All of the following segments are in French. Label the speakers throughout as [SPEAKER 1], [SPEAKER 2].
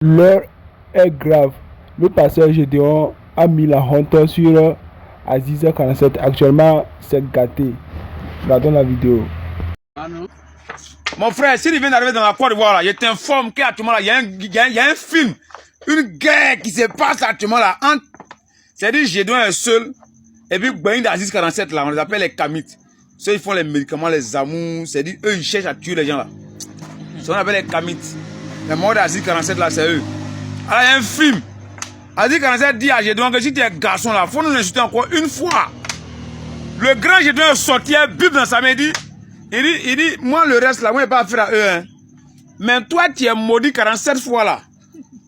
[SPEAKER 1] L'heure est grave. Le pasteur Gédéon a mis la honte sur Aziza 47. Actuellement, c'est gâté. Regardons la vidéo.
[SPEAKER 2] Ah non. Mon frère, s'il vient d'arriver dans la Côte d'Ivoire, je t'informe qu'actuellement, là, il y a un film, une guerre qui se passe actuellement là. C'est-à-dire, Gédéon est seul. Et puis, Gbaïn d'Aziz 47, là, on les appelle les Kamites. Ceux qui font les médicaments, les amours. C'est-à-dire, eux, ils cherchent à tuer les gens là. C'est ce qu'on appelle les Kamites. Les morts d'Aziz 47, là, c'est eux. Alors, il y a un film. Aziz 47 dit à Gédéon que si tu es garçon là, il faut nous insulter encore une fois. Le grand Gédéon est sorti, il Bible dans sa main, il dit, moi le reste là, moi je n'ai pas affaire à eux. Hein. Mais toi, tu es maudit 47 fois là.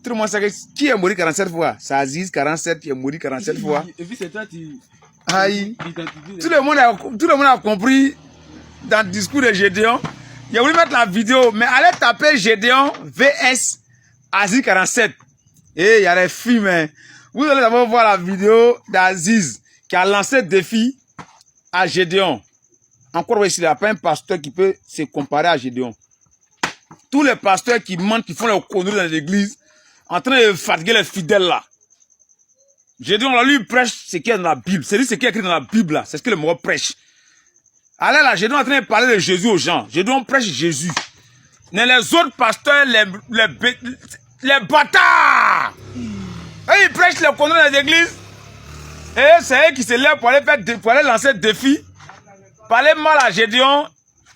[SPEAKER 2] Tout le monde sait que qui est maudit 47 fois? C'est Aziz 47, tu es maudit 47 fois.
[SPEAKER 3] Et puis c'est toi qui...
[SPEAKER 2] Aïe. Tout le monde a compris dans le discours de Gédéon. Il a voulu mettre la vidéo, mais allez taper Gédéon VS Aziz 47. Et il y a des films. Hein. Vous allez d'abord voir la vidéo d'Aziz qui a lancé le défi à Gédéon. Encore ici, il n'y a pas un pasteur qui peut se comparer à Gédéon. Tous les pasteurs qui mentent, qui font les conneries dans l'église, en train de fatiguer les fidèles là. Gédéon, là, lui, il prêche ce qui est dans la Bible. C'est lui ce qui est écrit dans la Bible là. C'est ce que le mot prêche. Allez là, Gédéon est en train de parler de Jésus aux gens. Gédéon prêche Jésus. Mais les autres pasteurs, les bâtards, et ils prêchent les conneries dans l'église. Et c'est eux qui se lèvent pour aller lancer le défi. Parler mal à Gédéon.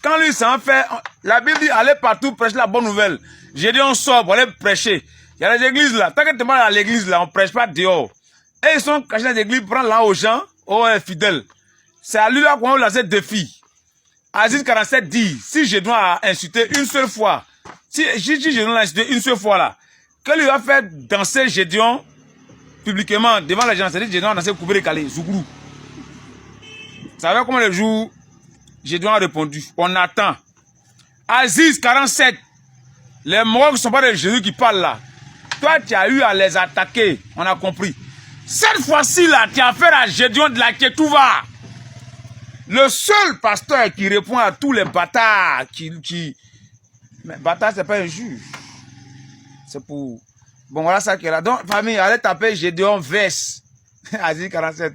[SPEAKER 2] Quand lui s'en fait, la Bible dit allez partout prêcher la bonne nouvelle. Gédéon sort pour aller prêcher. Il y a des églises là. Tant que tu es mal à l'église là, on ne prêche pas dehors. Et ils sont cachés dans les églises, prennent là aux gens, aux fidèles. C'est à lui là qu'on va lancer le défi. Aziz 47 dit, si Gédéon a insulté une seule fois, si Gédéon a insulté une seule fois là, que lui va faire danser Gédéon publiquement devant les gens, c'est-à-dire Gédéon a dansé Koubé Calé, Zougourou. Vous savez comment le jour Gédéon a répondu? On attend. Aziz 47, les morts qui ne sont pas de Jésus qui parlent là. Toi, tu as eu à les attaquer. On a compris. Cette fois-ci là, tu as affaire à Gédéon de la Ketouva. Le seul pasteur qui répond à tous les bâtards Mais bâtard, c'est pas un juge. C'est pour... Bon, voilà ça qui est là. Donc, famille, allez taper Gédéon Vess. Aziz 47.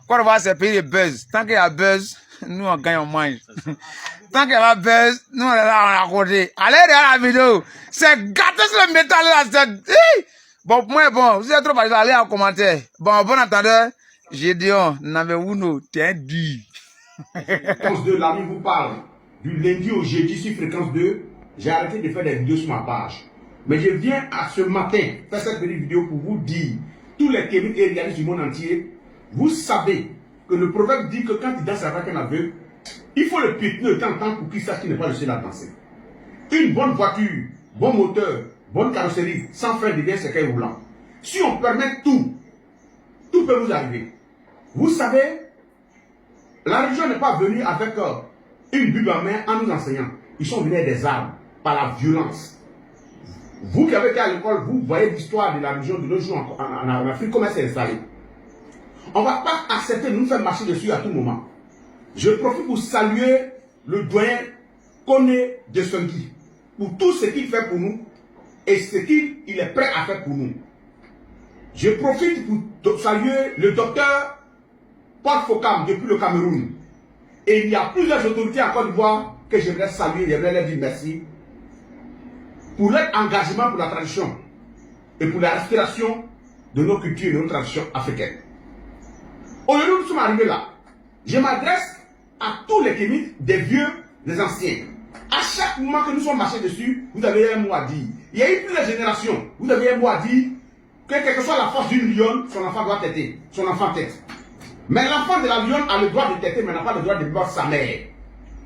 [SPEAKER 2] Quand on va se payer des buzz. Tant qu'il y a buzz, nous on gagne, on mange. Tant qu'il y a buzz, nous on est là, on a côté. Allez regarder la vidéo. C'est gâté sur le métal là. Bon, moi, bon, vous êtes trop facile, allez en commentaire. Bon entendeur, Gédéon, Namewuno, t'es un dur.
[SPEAKER 4] Fréquence 2, l'ami vous parle. Du lundi au jeudi sur Fréquence 2, j'ai arrêté de faire des vidéos sur ma page. Mais je viens à ce matin faire cette petite vidéo pour vous dire, tous les Kémites et réalistes du monde entier, vous savez que le proverbe dit que quand il danse avec un aveugle, il faut le piétiner de temps en temps pour qu'il sache qu'il n'est pas le seul à danser. Une bonne voiture, bon moteur, bonne carrosserie, sans frein devient cercueil roulant. Si on permet tout, tout peut vous arriver. Vous savez, la religion n'est pas venue avec une Bible en main en nous enseignant. Ils sont venus avec des armes, par la violence. Vous qui avez été à l'école, vous voyez l'histoire de la religion de nos jours en Afrique, comment elle s'est installée. On ne va pas accepter de nous faire marcher dessus à tout moment. Je profite pour saluer le doyen Koné de Songui pour tout ce qu'il fait pour nous et ce qu'il est prêt à faire pour nous. Je profite pour saluer le docteur Paul Fokam depuis le Cameroun. Et il y a plusieurs autorités en Côte d'Ivoire que j'aimerais saluer, j'aimerais leur dire merci pour leur engagement pour la tradition et pour la respiration de nos cultures et de nos traditions africaines. Aujourd'hui, nous sommes arrivés là. Je m'adresse à tous les Kémites, des vieux, des anciens. À chaque moment que nous sommes marchés dessus, vous avez un mot à dire. Il y a eu plusieurs générations. Vous avez un mot à dire que quelle que soit la force d'une lionne, son enfant doit têter. Son enfant tête. Mais l'enfant de la lionne a le droit de têter, mais n'a pas le droit de mordre sa mère.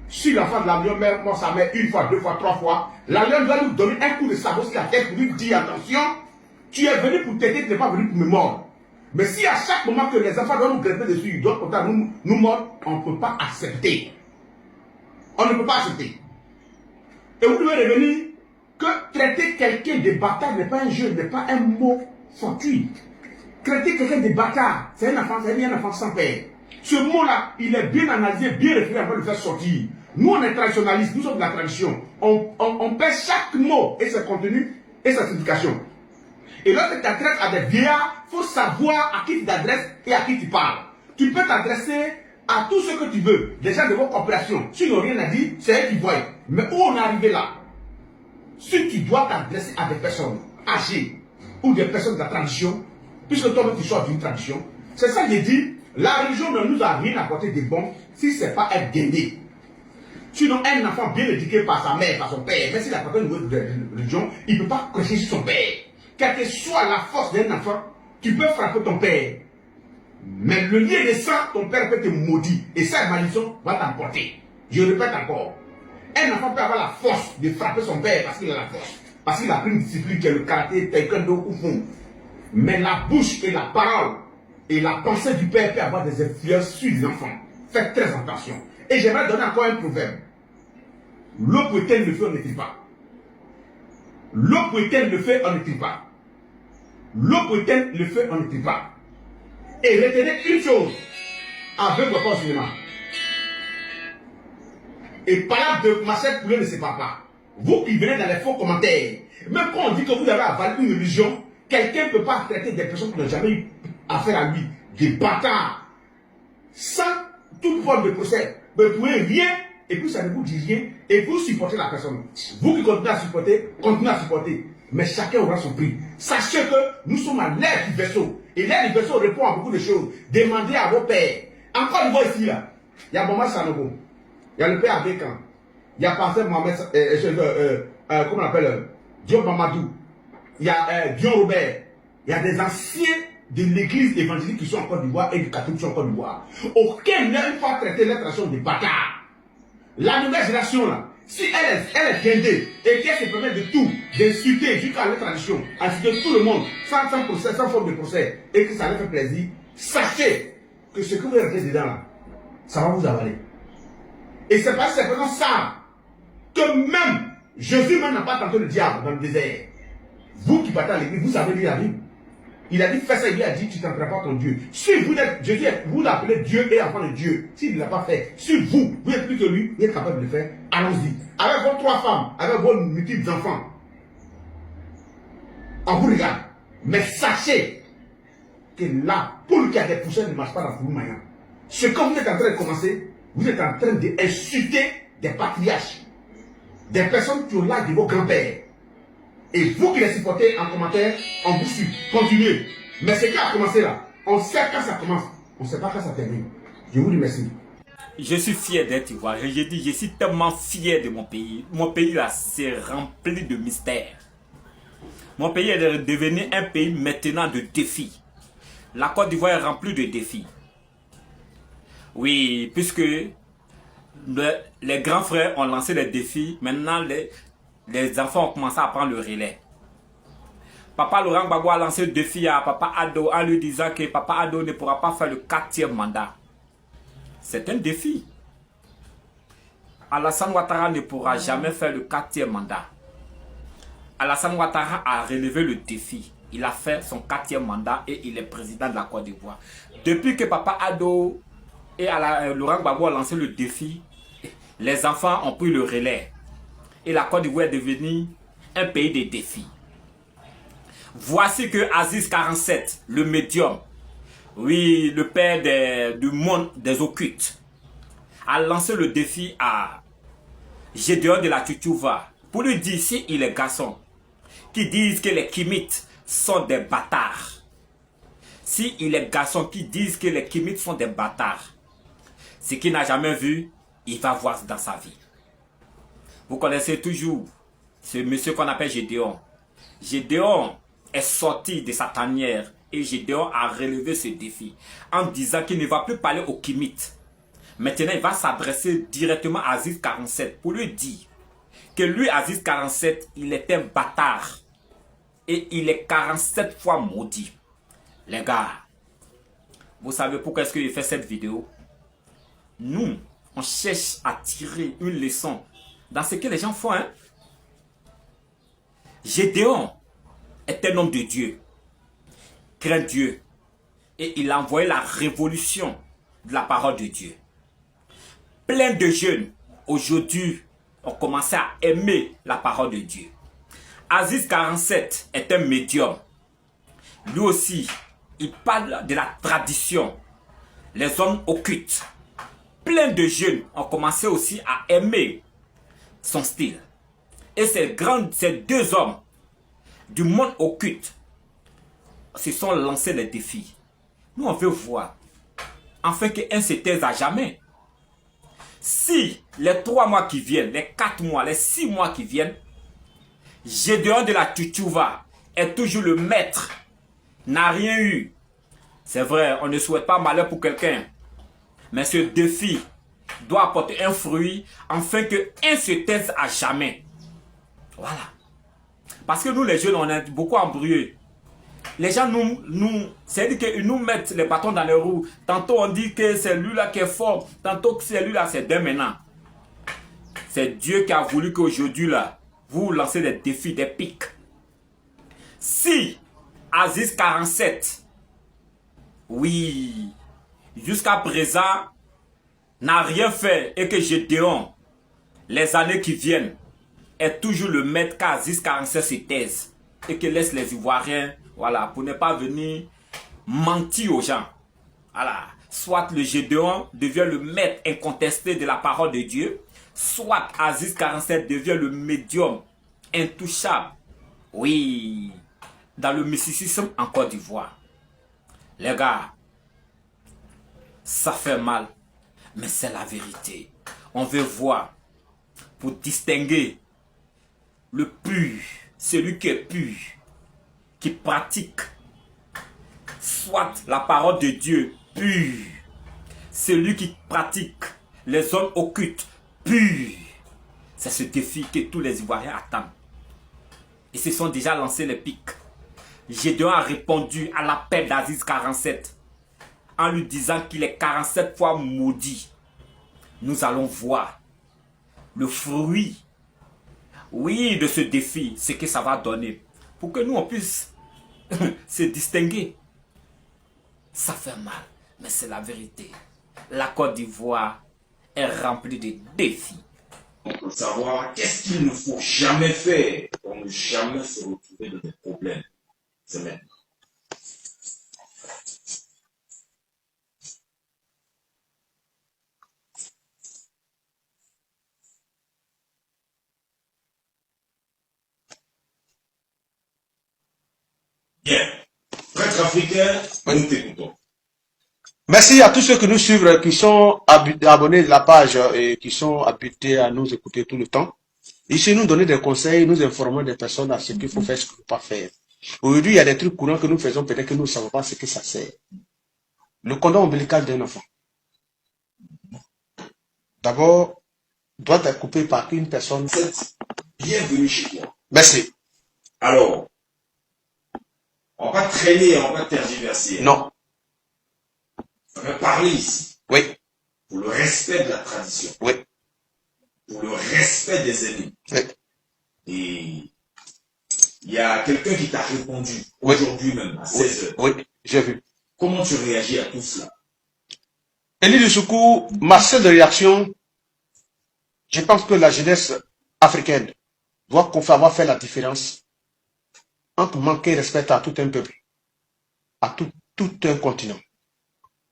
[SPEAKER 4] Si l'enfant de la lionne mord sa mère une fois, deux fois, trois fois, la lionne doit nous donner un coup de sabot sur la tête pour lui dire attention, tu es venu pour têter, tu n'es pas venu pour me mordre. Mais si à chaque moment que les enfants doivent nous greffer dessus, d'autres côtés nous mordre, on ne peut pas accepter. On ne peut pas accepter. Et vous devez revenir que traiter quelqu'un de bâtard n'est pas un jeu, n'est pas un mot fortuit. Traiter quelqu'un de bâtard, c'est un enfant sans père. Ce mot-là, il est bien analysé, bien réfléchi avant de le faire sortir. Nous, on est traditionnalistes, nous sommes de la tradition. On pèse chaque mot et ses contenus et sa signification. Et lorsque tu t'adresses à des vieillards, il faut savoir à qui tu t'adresses et à qui tu parles. Tu peux t'adresser à tout ce que tu veux. Des gens de vos coopérations, s'ils n'ont rien à dire, c'est eux qui voient. Mais où on est arrivé là? Si tu dois t'adresser à des personnes âgées ou des personnes de la tradition, puisque toi-même tu sors d'une tradition, c'est ça que j'ai dit, la religion ne nous a rien apporté de bon si ce n'est pas être gainé. Sinon, un enfant bien éduqué par sa mère, par son père, même s'il n'a pas une religion, il ne peut pas cracher sur son père. Quelle que soit la force d'un enfant, tu peux frapper ton père. Mais le lien de sang, ton père peut te maudire. Et cette malédiction va t'emporter. Je répète encore. Un enfant peut avoir la force de frapper son père parce qu'il a la force. Parce qu'il a pris une discipline qui est le karaté, taekwondo ou fond. Mais la bouche et la parole et la pensée du père peut avoir des influences sur les enfants. Faites très attention. Et j'aimerais donner encore un proverbe. L'eau pour éteindre le feu, on ne tire pas. L'eau pour éteindre le feu, on ne tire pas. L'eau pour éteindre le feu, on ne tire pas. Et retenez une chose. Avec votre cinéma. Et parle de Marcel Poulet ne sépare pas. Vous qui venez dans les faux commentaires, même quand on dit que vous avez avalé une religion, quelqu'un ne peut pas traiter des personnes qui n'ont jamais eu affaire à lui, des bâtards, sans toute forme de procès. Mais vous pouvez rien, et puis ça ne vous dit rien, et vous supportez la personne. Vous qui continuez à supporter, continuez à supporter. Mais chacun aura son prix. Sachez que nous sommes à l'ère du vaisseau. Et l'ère du vaisseau répond à beaucoup de choses. Demandez à vos pères. Encore une fois ici, là, il y a Boma Sanogo. Il y a le père Abékan. Il y a Pasteur Mohamed, comment on appelle, Dion Mamadou. Il y a Dion Robert. Il y a des anciens de l'église évangélique qui sont en Côte d'Ivoire et du catholique qui sont en Côte d'Ivoire. Aucun n'a pas traité leur tradition de bâtard. La nouvelle génération, là, si elle est guindée et qu'elle se permet de tout, d'insulter jusqu'à la tradition, insulter tout le monde, sans procès, sans forme de procès, et que ça leur fait plaisir, sachez que ce que vous avez dedans, là, ça va vous avaler. Et c'est parce que ces personnes savent que même Jésus même n'a pas tenté le diable dans le désert. Vous qui battez à l'église, vous savez lire la Bible. Il a dit, fais ça, il lui a dit, tu ne tenteras pas ton Dieu. Si vous êtes, Jésus, vous l'appelez Dieu et enfant de Dieu. S'il ne l'a pas fait, si vous êtes plus que lui, vous êtes capable de le faire, allons-y. Avec vos 3 femmes, avec vos multiples enfants, on vous regarde. Mais sachez que la poule qui a des poussins ne marche pas dans le maillot. Ce que vous êtes en train de commencer, vous êtes en train d'insulter des patriarches, des personnes qui ont l'âge de vos grands-pères. Et vous qui les supportez en commentaire, on vous suit. Continuez. Mais ce qui a commencé là, on sait quand ça commence. On ne sait pas quand ça termine. Je vous remercie.
[SPEAKER 3] Je suis fier d'être Ivoirien. Je dis, je suis tellement fier de mon pays. Mon pays là, c'est rempli de mystères. Mon pays est devenu un pays maintenant de défis. La Côte d'Ivoire est remplie de défis. Oui, puisque les grands frères ont lancé les défis, maintenant les enfants ont commencé à prendre le relais. Papa Laurent Gbagbo a lancé le défi à Papa Ado en lui disant que Papa Ado ne pourra pas faire le 4e mandat. C'est un défi. Alassane Ouattara ne pourra jamais faire le 4e mandat. Alassane Ouattara a relevé le défi. Il a fait son 4e mandat et il est président de la Côte d'Ivoire. Depuis que Papa Ado et Laurent Gbagbo ont lancé le défi, les enfants ont pris le relais. Et la Côte d'Ivoire est devenue un pays de défis. Voici que Aziz 47, le médium, oui, le père du monde des occultes, a lancé le défi à Gédéon de la Tutuva pour lui dire si il est garçon, qui disent que les Kimites sont des bâtards. Si il est garçon qui disent que les Kimites sont des bâtards, ce qu'il n'a jamais vu, il va voir dans sa vie. Vous connaissez toujours ce monsieur qu'on appelle Gédéon. Gédéon est sorti de sa tanière et Gédéon a relevé ce défi en disant qu'il ne va plus parler aux Kimites. Maintenant, il va s'adresser directement à Aziz 47 pour lui dire que lui, Aziz 47, il est un bâtard et il est 47 fois maudit. Les gars, vous savez pourquoi est-ce que j'ai fait cette vidéo? Nous, on cherche à tirer une leçon dans ce que les gens font. Gédéon est un homme de Dieu, craint Dieu, et il a envoyé la révolution de la parole de Dieu. Plein de jeunes aujourd'hui ont commencé à aimer la parole de Dieu. Aziz 47 est un médium. Lui aussi, il parle de la tradition. Les hommes occultes. Plein de jeunes ont commencé aussi à aimer son style. Et ces deux hommes du monde occulte se sont lancés des défis. Nous, on veut voir, afin qu'un se taise à jamais. Si les 3 mois qui viennent, les 4 mois, les 6 mois qui viennent, Gédéon de la Tchouva est toujours le maître, n'a rien eu. C'est vrai, on ne souhaite pas malheur pour quelqu'un. Mais ce défi doit apporter un fruit afin qu'un se taise à jamais. Voilà. Parce que nous, les jeunes, on est beaucoup embrouillés. Les gens c'est-à-dire qu'ils nous mettent les bâtons dans les roues. Tantôt on dit que c'est lui-là qui est fort. Tantôt que c'est lui-là, c'est dès maintenant. C'est Dieu qui a voulu qu'aujourd'hui, là, vous lancez des défis, des pics. Si Aziz 47, oui, jusqu'à présent, n'a rien fait et que Gédéon, les années qui viennent, est toujours le maître qu'Aziz 47 se taise et que laisse les Ivoiriens, voilà, pour ne pas venir mentir aux gens. Voilà. Soit le Gédéon devient le maître incontesté de la parole de Dieu, soit Aziz 47 devient le médium intouchable. Oui, dans le mysticisme en Côte d'Ivoire. Les gars, ça fait mal, mais c'est la vérité. On veut voir, pour distinguer le pur, celui qui est pur, qui pratique, soit la parole de Dieu pure, celui qui pratique les zones occultes pures. C'est ce défi que tous les Ivoiriens attendent. Ils se sont déjà lancés les pics. Gédéon a répondu à l'appel d'Aziz 47 en lui disant qu'il est 47 fois maudit. Nous allons voir le fruit, oui, de ce défi, ce que ça va donner, pour que nous on puisse se distinguer. Ça fait mal, mais c'est la vérité. La Côte d'Ivoire est remplie de défis.
[SPEAKER 5] On peut savoir qu'est-ce qu'il ne faut jamais faire pour ne jamais se retrouver dans des problèmes. C'est maintenant. Bien. Prêtre africain, nous t'écoutons.
[SPEAKER 6] Merci à tous ceux qui nous suivent, qui sont abonnés de la page et qui sont habités à nous écouter tout le temps. Ici, nous donnons des conseils, nous informons des personnes à ce qu'il faut faire, ce qu'il ne faut pas faire. Aujourd'hui, il y a des trucs courants que nous faisons, peut-être que nous ne savons pas ce que ça sert. Le condom ombilical d'un enfant. D'abord, doit être coupé par une personne.
[SPEAKER 5] Bienvenue chez toi.
[SPEAKER 6] Merci.
[SPEAKER 5] Alors, on va traîner, on va tergiverser.
[SPEAKER 6] Non.
[SPEAKER 5] On va parler ici.
[SPEAKER 6] Oui.
[SPEAKER 5] Pour le respect de la tradition.
[SPEAKER 6] Oui.
[SPEAKER 5] Pour le respect des aînés.
[SPEAKER 6] Oui.
[SPEAKER 5] Et il y a quelqu'un qui t'a répondu
[SPEAKER 6] Oui.
[SPEAKER 5] aujourd'hui même à 16h.
[SPEAKER 6] Oui, j'ai vu.
[SPEAKER 5] Comment tu réagis à tout cela?
[SPEAKER 6] Élie du Secours, ma seule réaction, je pense que la jeunesse africaine doit savoir faire la différence entre manquer respect à tout un peuple, à tout un continent.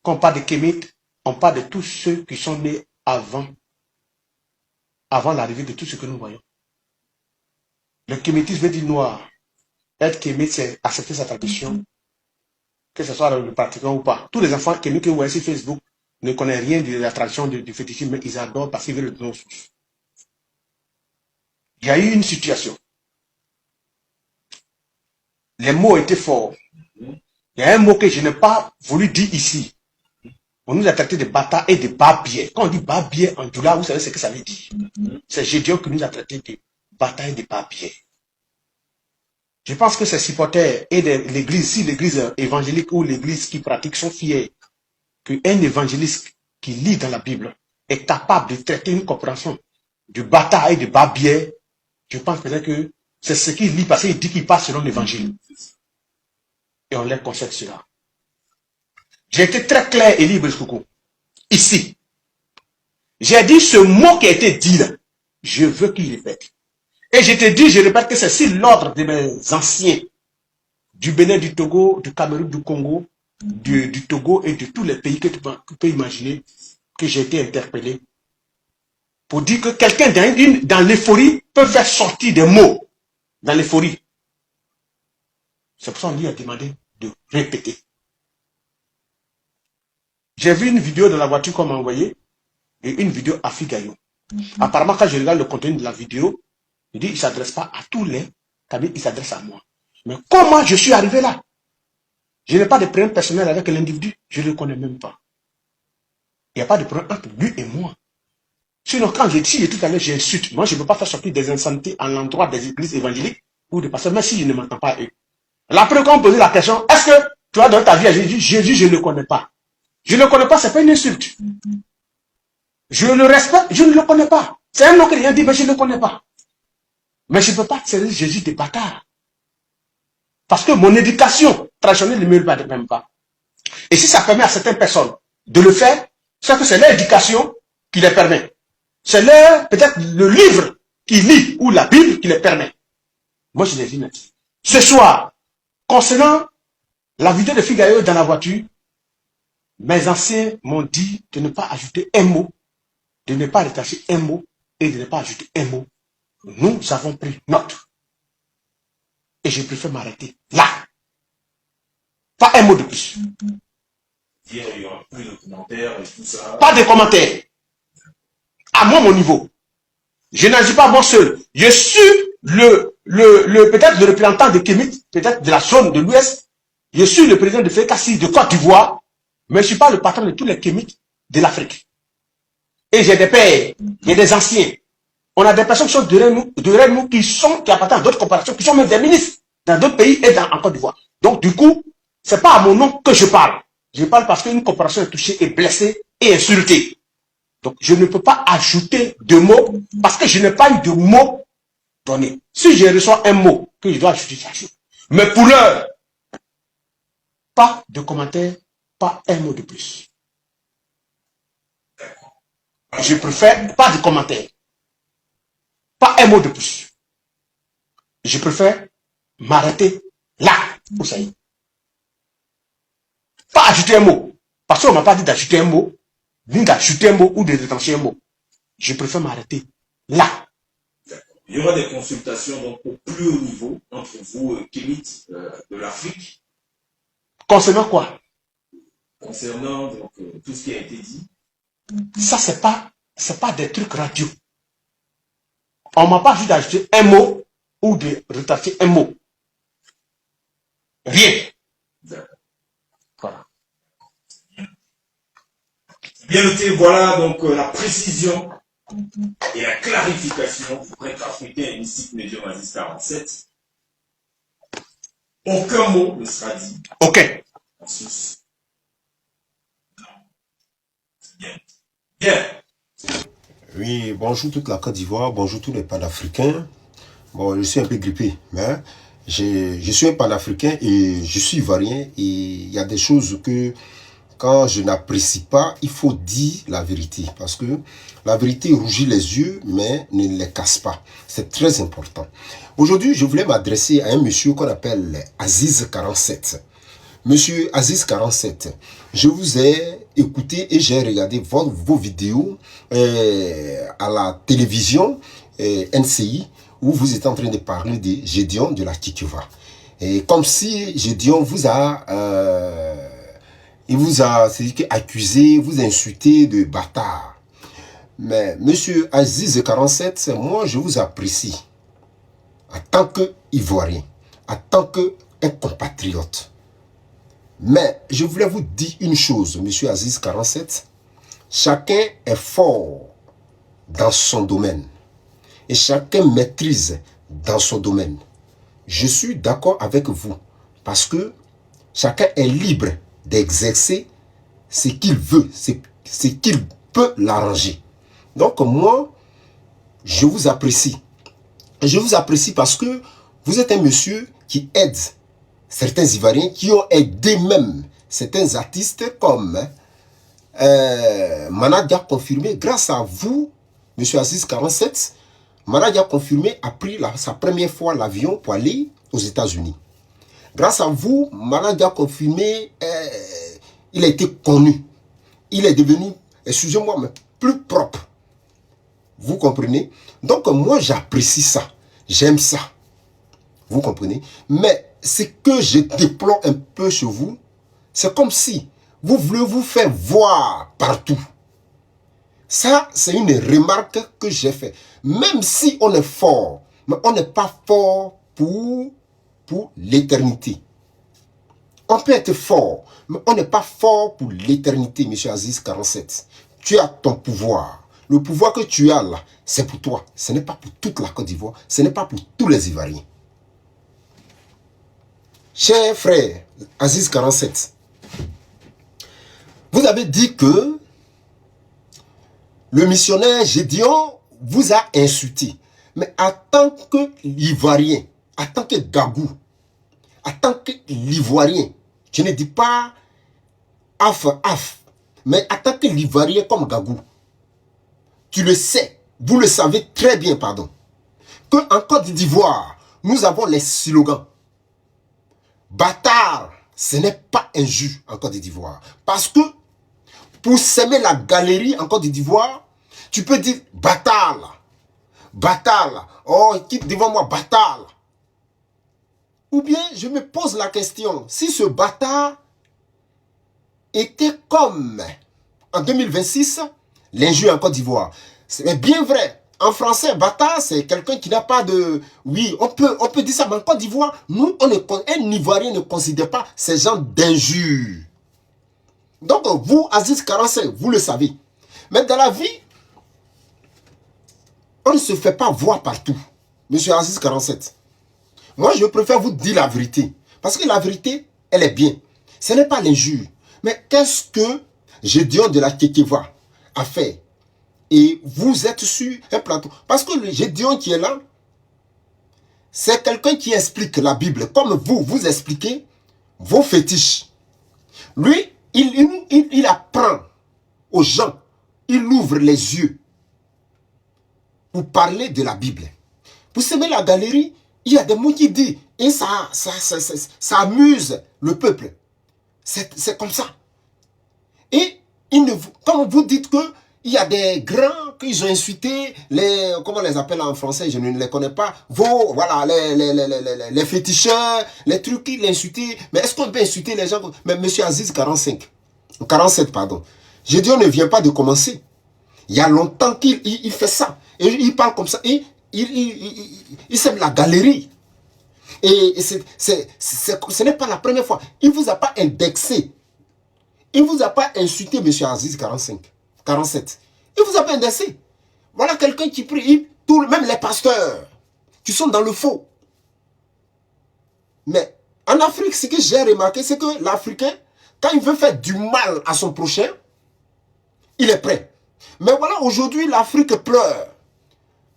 [SPEAKER 6] Quand on parle de Kémites, on parle de tous ceux qui sont nés avant l'arrivée de tout ce que nous voyons. Le kémitisme veut dire noir. Être kémite, c'est accepter sa tradition, que ce soit le pratiquant ou pas. Tous les enfants kémites que vous voyez sur Facebook ne connaissent rien de la tradition du fétichisme, mais ils adorent parce qu'ils veulent le donner aux sources. Il y a eu une situation. Les mots étaient forts. Il y a un mot que je n'ai pas voulu dire ici. On nous a traité de bâtards et de barbiers. Quand on dit barbier en doula, vous savez ce que ça veut dire. C'est Gédéon qui nous a traité de bâtards et de barbiers. Je pense que ces supporters et de l'église, si l'église évangélique ou l'église qui pratique sont fiers qu'un évangéliste qui lit dans la Bible est capable de traiter une compréhension du bâtard et de barbier, je pense peut-être que c'est ce qu'il lit parce qu'il dit qu'il parle selon l'évangile. Et on leur concède cela. J'ai été très clair et libre, Soukou. Ici. J'ai dit ce mot qui a été dit là. Je veux qu'il répète. Et je te dis, je répète que c'est si l'ordre de mes anciens du Bénin, du Togo, du Cameroun, du Congo, du Togo et de tous les pays que tu peux imaginer que j'ai été interpellé pour dire que quelqu'un dans l'euphorie peut faire sortir des mots dans l'euphorie. C'est pour ça qu'on lui a demandé de répéter. J'ai vu une vidéo dans la voiture qu'on m'a envoyée et une vidéo à Figayo. Apparemment, quand je regarde le contenu de la vidéo, il dit qu'il ne s'adresse pas à tous les cabines, il s'adresse à moi. Mais comment je suis arrivé là? Je n'ai pas de problème personnel avec l'individu, je ne le connais même pas. Il n'y a pas de problème entre lui et moi. Sinon, quand je dis tout à l'heure, j'insulte, moi je ne peux pas faire sortir des insanités à l'endroit des églises évangéliques ou des pasteurs, même si je ne m'entends pas à eux. Là, après, quand on me posait la question, est-ce que tu as dans ta vie à Jésus? Jésus, je ne le connais pas. Je ne le connais pas, ce n'est pas une insulte. Je le respecte, je ne le connais pas. C'est un nom que rien dit, mais je ne le connais pas. Mais je ne peux pas servir Jésus des bâtards. Parce que mon éducation traditionnelle ne me le même pas. Et si ça permet à certaines personnes de le faire, c'est que c'est l'éducation qui les permet. C'est peut-être le livre qu'ils lisent ou la Bible qui les permet. Moi, je les dis maintenant. Ce soir, concernant la vidéo de Figayo dans la voiture, mes anciens m'ont dit de ne pas ajouter un mot, de ne pas détacher un mot et de ne pas ajouter un mot. Nous avons pris note. Et je préfère m'arrêter là. Pas un mot de plus.
[SPEAKER 5] Dire il y aura plus de commentaires et tout ça.
[SPEAKER 6] Pas de commentaires. À moi, mon niveau. Je n'agis pas moi seul. Je suis peut-être le représentant de Kémit, peut-être de la zone de l'Ouest. Je suis le président de Fékassi de Côte d'Ivoire, mais je ne suis pas le patron de tous les Kémites de l'Afrique. Et j'ai des pères, j'ai des anciens. On a des personnes qui sont derrière nous qui appartiennent à d'autres corporations, qui sont même des ministres dans d'autres pays et en Côte d'Ivoire. Donc, du coup, ce n'est pas à mon nom que je parle. Je parle parce qu'une corporation est touchée, est blessée et insultée. Donc, je ne peux pas ajouter de mots parce que je n'ai pas eu de mots donnés. Si je reçois un mot que je dois ajouter, j'ajoute. Mais pour l'heure, pas de commentaires, pas un mot de plus. Je préfère pas de commentaires. Pas un mot de plus. Je préfère m'arrêter là, où ça y est. Pas ajouter un mot. Parce qu'on ne m'a pas dit d'ajouter un mot, ni d'ajouter un mot ou de détacher un mot. Je préfère m'arrêter là.
[SPEAKER 5] Il y aura des consultations donc, au plus haut niveau entre vous, Kémit, de l'Afrique.
[SPEAKER 6] Concernant quoi?
[SPEAKER 5] Concernant donc, tout ce qui a été dit.
[SPEAKER 6] Ça, c'est pas des trucs radio. On ne m'a pas juste d'ajouter un mot ou de retracer un mot. Rien. Voilà.
[SPEAKER 5] Bien noté, voilà donc la précision et la clarification du prêtre africain mystique médium Aziz 47. Aucun mot ne sera dit.
[SPEAKER 6] Ok.
[SPEAKER 5] En sus. Bien. Bien.
[SPEAKER 7] Oui, bonjour toute la Côte d'Ivoire, bonjour tous les panafricains. Bon, je suis un peu grippé, mais je suis un panafricain et je suis ivoirien et il y a des choses que quand je n'apprécie pas, il faut dire la vérité parce que la vérité rougit les yeux mais ne les casse pas. C'est très important. Aujourd'hui, je voulais m'adresser à un monsieur qu'on appelle Aziz 47. Monsieur Aziz 47, je vous ai écouté et j'ai regardé vos vidéos à la télévision NCI où vous êtes en train de parler de Gédéon de la Tituva. Et comme si Gédéon vous a accusé, vous insulté de bâtard. Mais monsieur Aziz 47, moi je vous apprécie en tant qu'Ivoirien, en tant qu'un compatriote. Mais je voulais vous dire une chose, monsieur Aziz 47. Chacun est fort dans son domaine. Et chacun maîtrise dans son domaine. Je suis d'accord avec vous. Parce que chacun est libre d'exercer ce qu'il veut, ce qu'il peut l'arranger. Donc moi, je vous apprécie. Et je vous apprécie parce que vous êtes un monsieur qui aide certains Ivoiriens qui ont aidé même certains artistes comme Manadia confirmé. Grâce à vous, M. Aziz 47, Manadia confirmé a pris sa première fois l'avion pour aller aux États-Unis. Grâce à vous, Maladi a confirmé, il a été connu. Il est devenu, excusez-moi, mais plus propre. Vous comprenez? Donc moi j'apprécie ça. J'aime ça. Vous comprenez? Mais ce que je déplore un peu chez vous, c'est comme si vous voulez vous faire voir partout. Ça, c'est une remarque que j'ai faite. Même si on est fort, mais on n'est pas fort pour l'éternité. On peut être fort, mais on n'est pas fort pour l'éternité, M. Aziz 47. Tu as ton pouvoir. Le pouvoir que tu as là, c'est pour toi. Ce n'est pas pour toute la Côte d'Ivoire. Ce n'est pas pour tous les Ivoiriens. Cher frère, Aziz 47, vous avez dit que le missionnaire Gédéon vous a insulté. Mais en tant que l'Ivoirien, en tant que Gagou, en tant que l'Ivoirien, je ne dis pas af, mais en tant que l'Ivoirien comme Gagou, tu le sais, vous le savez très bien, pardon, qu'en Côte d'Ivoire, nous avons les slogans. Bâtard, ce n'est pas un jus en Côte d'Ivoire. Parce que pour s'aimer la galerie en Côte d'Ivoire, tu peux dire bâtard là. Bâtard là. Oh, quitte devant moi, bâtard là. Ou bien, je me pose la question, si ce bâtard était comme en 2026, l'injure en Côte d'Ivoire. C'est bien vrai. En français, bâtard, c'est quelqu'un qui n'a pas de... Oui, on peut dire ça, mais en Côte d'Ivoire, nous, un Ivoirien ne considère pas ces gens d'injures. Donc, vous, Aziz 45, vous le savez. Mais dans la vie, on ne se fait pas voir partout. Monsieur Aziz 47. Moi, je préfère vous dire la vérité. Parce que la vérité, elle est bien. Ce n'est pas l'injure. Mais qu'est-ce que Gédéon de la Kekeva a fait? Et vous êtes sur un plateau. Parce que le Gédéon qui est là, c'est quelqu'un qui explique la Bible. Comme vous expliquez vos fétiches. Lui, il apprend aux gens. Il ouvre les yeux pour parler de la Bible. Pour semer la galerie, il y a des mots qui disent, et ça amuse le peuple. C'est comme ça. Et comme vous dites que il y a des grands qu'ils ont insulté, comment on les appelle en français, je ne les connais pas, voilà, les féticheurs, les trucs qu'ils insultent. Mais est-ce qu'on peut insulter les gens? Mais M. Aziz 47, pardon. J'ai dit, on ne vient pas de commencer. Il y a longtemps qu'il fait ça. Et il parle comme ça. Et il sème la galerie. Et ce n'est pas la première fois. Il ne vous a pas indexé. Il ne vous a pas insulté, M. Aziz 47. Il vous a pas indexé. Voilà quelqu'un qui prie. Même les pasteurs qui sont dans le faux. Mais en Afrique, ce que j'ai remarqué, c'est que l'Africain, quand il veut faire du mal à son prochain, il est prêt. Mais voilà, aujourd'hui, l'Afrique pleure.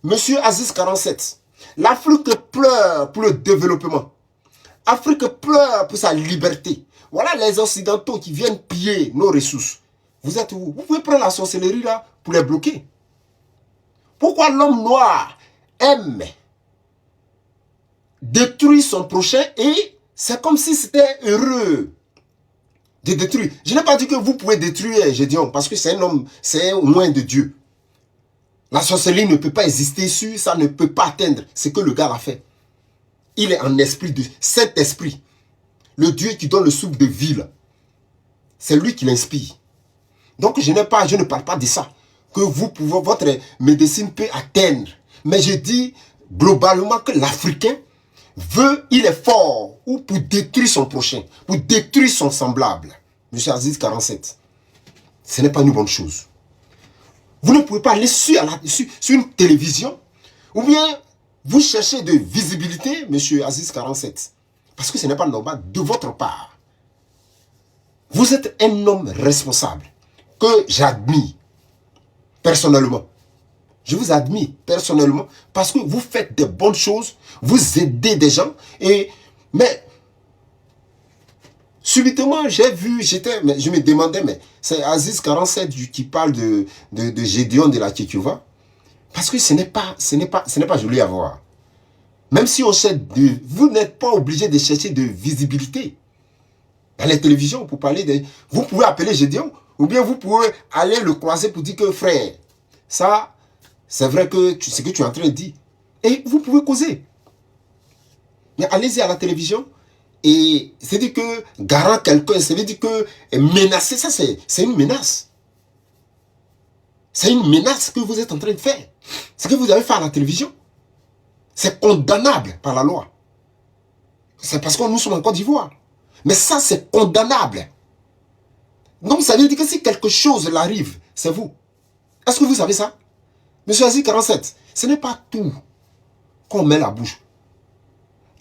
[SPEAKER 7] Monsieur Aziz 47, l'Afrique pleure pour le développement. L'Afrique pleure pour sa liberté. Voilà les Occidentaux qui viennent piller nos ressources. Vous êtes où? Vous pouvez prendre la sorcellerie là pour les bloquer. Pourquoi l'homme noir aime détruire son prochain et c'est comme si c'était heureux de détruire. Je n'ai pas dit que vous pouvez détruire Gédéon parce que c'est un homme, c'est un loin de Dieu. La sorcellerie ne peut pas exister sur, ça ne peut pas atteindre ce que le gars a fait. Il est en esprit de Saint-Esprit. Le Dieu qui donne le souffle de vie. C'est lui qui l'inspire. Donc je ne parle pas de ça. Que votre médecine peut atteindre. Mais je dis globalement que l'Africain veut, il est fort ou pour détruire son prochain, pour détruire son semblable. Monsieur Aziz 47. Ce n'est pas une bonne chose. Vous ne pouvez pas aller sur une télévision ou bien vous cherchez de visibilité, monsieur Aziz 47. Parce que ce n'est pas normal de votre part. Vous êtes un homme responsable que j'admire personnellement. Je vous admire personnellement parce que vous faites de bonnes choses, vous aidez des gens. Mais subitement, j'ai vu, je me demandais, mais c'est Aziz 47 qui parle de Gédéon de la Kekeva. Parce que ce n'est pas joli à voir. Même si on cherche vous n'êtes pas obligé de chercher de visibilité. Dans les télévisions, pour parler de... Vous pouvez appeler Gédéon, ou bien vous pouvez aller le croiser pour dire que frère, ça, c'est vrai que ce que tu es en train de dire. Et vous pouvez causer. Mais allez-y à la télévision, et c'est-à-dire que garant quelqu'un, c'est-à-dire que menacer, ça c'est une menace. C'est une menace que vous êtes en train de faire. Ce que vous avez fait à la télévision, c'est condamnable par la loi. C'est parce que nous sommes en Côte d'Ivoire. Mais ça, c'est condamnable. Donc, ça veut dire que si quelque chose l'arrive, c'est vous. Est-ce que vous savez ça? Monsieur Aziz 47, ce n'est pas tout qu'on met la bouche.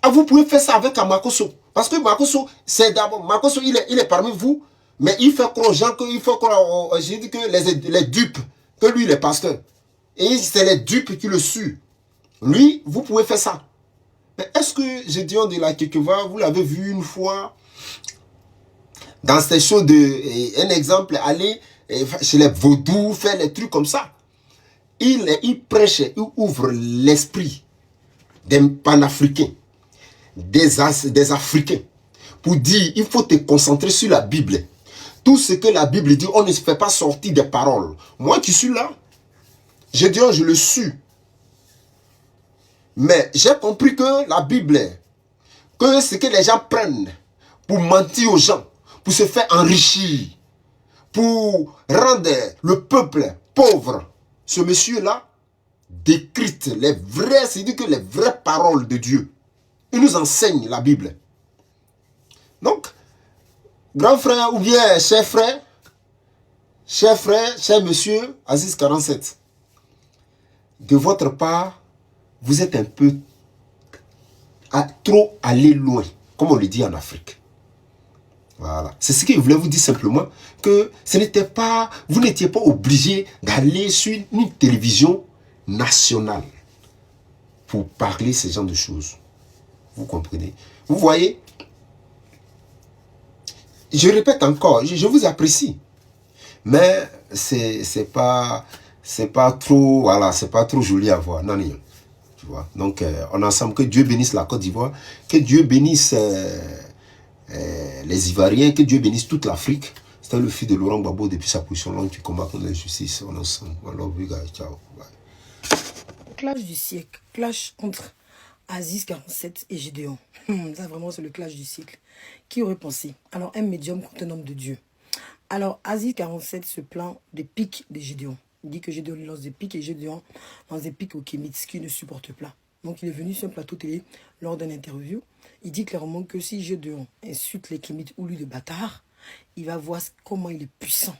[SPEAKER 7] Ah, vous pouvez faire ça avec un Makosso. Parce que Makosso, c'est d'abord, Makosso, il est parmi vous, mais il fait croire aux gens qu'il faut qu'on, j'ai dit que les dupes, que lui, il est pasteur. Et c'est les dupes qui le suent. Lui, vous pouvez faire ça. Mais est-ce que Gédéon de la Kekeva, vous l'avez vu une fois dans ces choses de... Un exemple, aller chez les vaudous, faire les trucs comme ça. Il prêche, il ouvre l'esprit des panafricains, des Africains, pour dire, il faut te concentrer sur la Bible. Tout ce que la Bible dit, on ne se fait pas sortir des paroles. Moi qui suis là, Gédéon, je le suis. Mais j'ai compris que la Bible, que ce que les gens prennent pour mentir aux gens, pour se faire enrichir, pour rendre le peuple pauvre, ce monsieur-là décrypte les vraies, c'est-à-dire que les vraies paroles de Dieu. Il nous enseigne la Bible. Donc, grand frère ou bien cher frère, cher monsieur, Aziz 47, de votre part, vous êtes un peu trop allé loin, comme on le dit en Afrique. Voilà. C'est ce que je voulais vous dire simplement, que ce n'était pas, vous n'étiez pas obligé d'aller sur une télévision nationale pour parler ce genre de choses. Vous comprenez? Vous voyez? Je répète encore, je vous apprécie. Mais c'est pas trop, voilà, c'est pas trop joli à voir. Non, non. Tu vois? Donc, on est ensemble. Que Dieu bénisse la Côte d'Ivoire. Que Dieu bénisse les Ivoiriens. Que Dieu bénisse toute l'Afrique. C'était le fils de Laurent Gbagbo depuis sa position longue qui combat contre l'injustice. On est ensemble. I love you guys. Ciao. Bye.
[SPEAKER 8] Clash du siècle. Clash entre Aziz 47 et Gédéon. Ça, vraiment, c'est le clash du siècle. Qui aurait pensé? Alors, un médium contre un homme de Dieu. Alors, Aziz 47 se plaint des pics de Gédéon. Il dit que Gédéon lui lance des pics et Gédéon lance des pics au Kémite, qui ne supporte pas. Donc, il est venu sur un plateau télé lors d'une interview. Il dit clairement que si Gédéon insulte les Kémites ou lui de bâtard, il va voir comment il est puissant.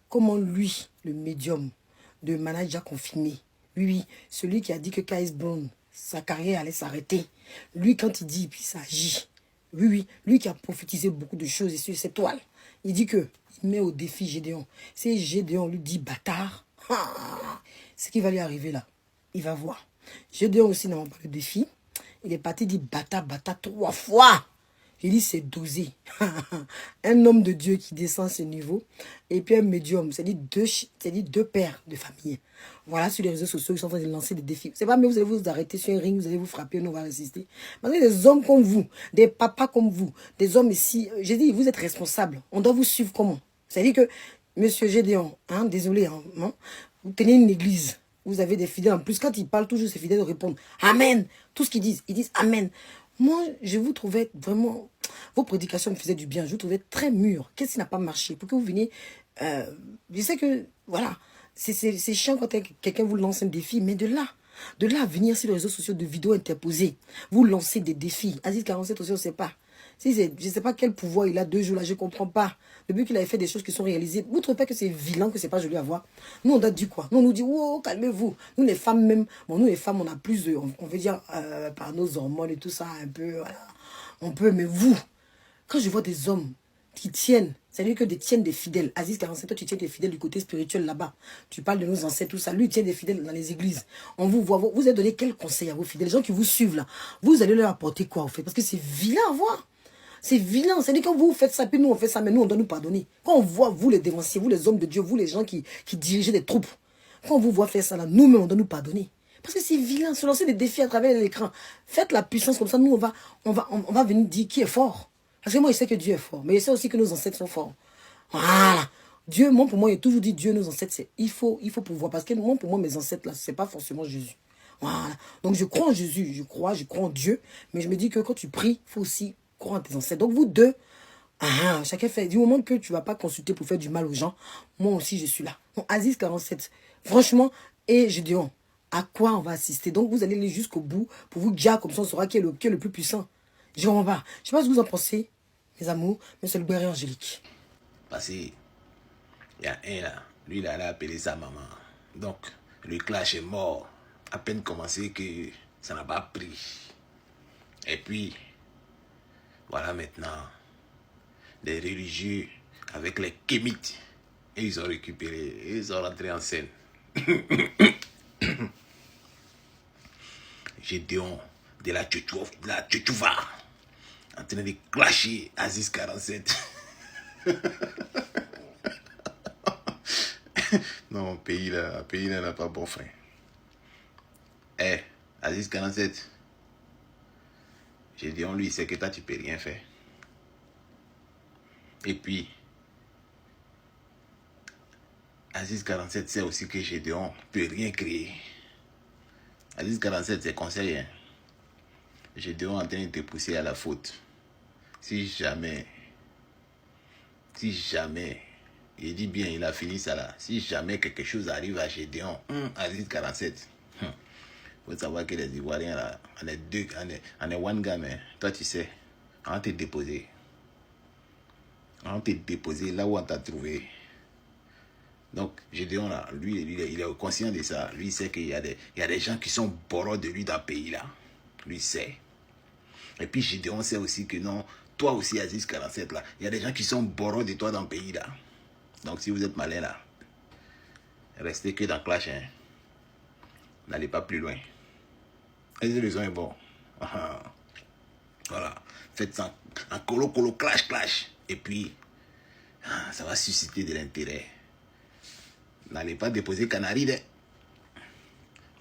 [SPEAKER 8] Comment lui, le médium de manager confirmé, lui, celui qui a dit que K.S. Brown, sa carrière allait s'arrêter. Lui, quand il dit, puis ça agit. Oui, lui qui a prophétisé beaucoup de choses sur cette toile. Il dit que il met au défi Gédéon. Si Gédéon lui dit bâtard, ce qui va lui arriver là, il va voir. Gédéon aussi n'a pas le défi. Il est parti dire bâtard 3 fois. Il dit c'est dosé. Un homme de Dieu qui descend ce niveau. Et puis un médium, c'est-à-dire deux pères de famille. Voilà, sur les réseaux sociaux, ils sont en train de lancer des défis. C'est pas, mais vous allez vous arrêter sur un ring, vous allez vous frapper, nous on va résister. Parce que des hommes comme vous, des papas comme vous, des hommes ici, j'ai dit, vous êtes responsables. On doit vous suivre comment? C'est-à-dire que, monsieur Gédéon, hein, désolé, hein, non, vous tenez une église. Vous avez des fidèles. En plus, quand ils parlent toujours, ces fidèles répondent Amen. Tout ce qu'ils disent, ils disent Amen. Moi, je vous trouvais vraiment... Vos prédications me faisaient du bien. Je vous trouvais très mûr. Qu'est-ce qui n'a pas marché? Pour que vous veniez... je sais que... Voilà. C'est chiant quand quelqu'un vous lance un défi. Mais de là à venir sur les réseaux sociaux de vidéos interposées, vous lancez des défis. Aziz 47 aussi, on ne sait pas. Je ne sais pas quel pouvoir il a 2 jours là, je ne comprends pas. Depuis qu'il avait fait des choses qui sont réalisées, vous ne trouvez pas que c'est vilain, que ce n'est pas joli à voir? Nous, on a dit quoi? Nous, on nous dit, oh, calmez-vous. Nous, les femmes même, bon, nous, les femmes, on a plus de, on veut dire, par nos hormones et tout ça, un peu, voilà. On peut, mais vous, quand je vois des hommes qui tiennent, c'est-à-dire que tiennent des fidèles. Aziz 47, toi, tu tiens des fidèles du côté spirituel là-bas. Tu parles de nos ancêtres, tout ça. Lui, il tient des fidèles dans les églises. On vous voit, vous avez donné quel conseil à vos fidèles? Les gens qui vous suivent là, vous allez leur apporter quoi, en fait? Parce que c'est vilain à voir. C'est vilain. C'est-à-dire que vous faites ça, puis nous on fait ça, mais nous on doit nous pardonner. Quand on voit, vous les dévanciers, vous les hommes de Dieu, vous les gens qui dirigez des troupes, quand on vous voit faire ça là, nous-mêmes on doit nous pardonner. Parce que c'est vilain, se lancer des défis à travers l'écran. Faites la puissance comme ça, nous, on va venir dire qui est fort. Parce que moi, je sais que Dieu est fort. Mais je sais aussi que nos ancêtres sont forts. Voilà. Dieu, moi, pour moi, il a toujours dit Dieu, nos ancêtres, il faut pouvoir. Parce que moi, pour moi, mes ancêtres, là, c'est pas forcément Jésus. Voilà. Donc, je crois en Jésus, je crois en Dieu. Mais je me dis que quand tu pries, il faut aussi croire en tes ancêtres. Donc, vous deux, chacun fait. Du moment que tu ne vas pas consulter pour faire du mal aux gens, moi aussi, je suis là. Donc, Aziz 47, franchement, et Gédéon, à quoi on va assister? Donc, vous allez aller jusqu'au bout pour vous dire, comme ça, on saura qui est le plus puissant. Je ne sais pas ce que vous en pensez, mes amours, mais c'est le Béret Angélique.
[SPEAKER 9] Parce qu'il y a un là, lui, il a appelé sa maman. Donc, le clash est mort. À peine commencé que ça n'a pas pris. Et puis, voilà maintenant, les religieux avec les kémites, et ils ont récupéré, ils sont rentrés en scène. Gédéon de la Tchouchouva, en train de clasher Aziz 47. Non, pays là n'a pas bon fin. Aziz 47, Gédéon lui sait que toi tu peux rien faire. Et puis, Aziz 47 sait aussi que Gédéon peut rien créer. Aziz 47 c'est conseil. Hein? Gédéon en train de te pousser à la faute. Si jamais, il dit bien, il a fini ça là. Si jamais quelque chose arrive à Gédéon, Aziz 47, faut savoir que les Ivoiriens là, on est one gamin. Toi tu sais, on va te déposer. On va te déposer là où on t'a trouvé. Donc, Gédéon là, lui, il est conscient de ça. Lui, il sait qu'il y a des gens qui sont boros de lui dans le pays là. Lui sait. Et puis Gédéon sait aussi que non, toi aussi Aziz 47 là, il y a des gens qui sont boros de toi dans le pays là. Donc si vous êtes malin là, restez que dans Clash, hein. N'allez pas plus loin. Et le son est bon. Voilà. Faites ça en colo clash. Et puis, ça va susciter de l'intérêt. N'allez pas déposer Canary.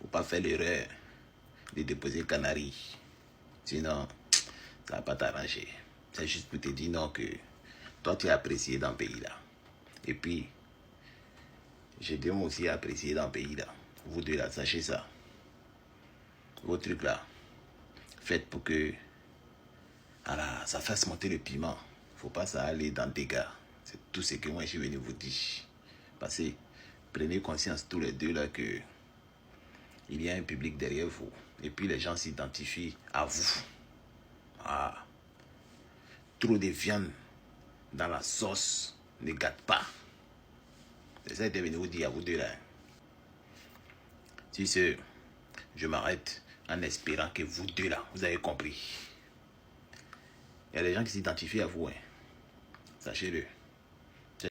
[SPEAKER 9] Faut pas faire l'erreur de déposer Canary. Sinon, ça va pas t'arranger. C'est juste pour te dire non que toi tu es apprécié dans le pays là. Et puis, Gédéon aussi apprécié dans le pays là. Vous deux là, sachez ça. Vos trucs là, faites pour que voilà, ça fasse monter le piment. Faut pas ça aller dans le dégât. C'est tout ce que moi je suis venu vous dire. Parce que prenez conscience tous les deux là que il y a un public derrière vous. Et puis les gens s'identifient à vous. Trop de viande dans la sauce ne gâte pas. C'est ça que je venu vous dire à vous deux là. Si c'est, je m'arrête en espérant que vous deux là, vous avez compris. Il y a des gens qui s'identifient à vous. Hein. Sachez-le.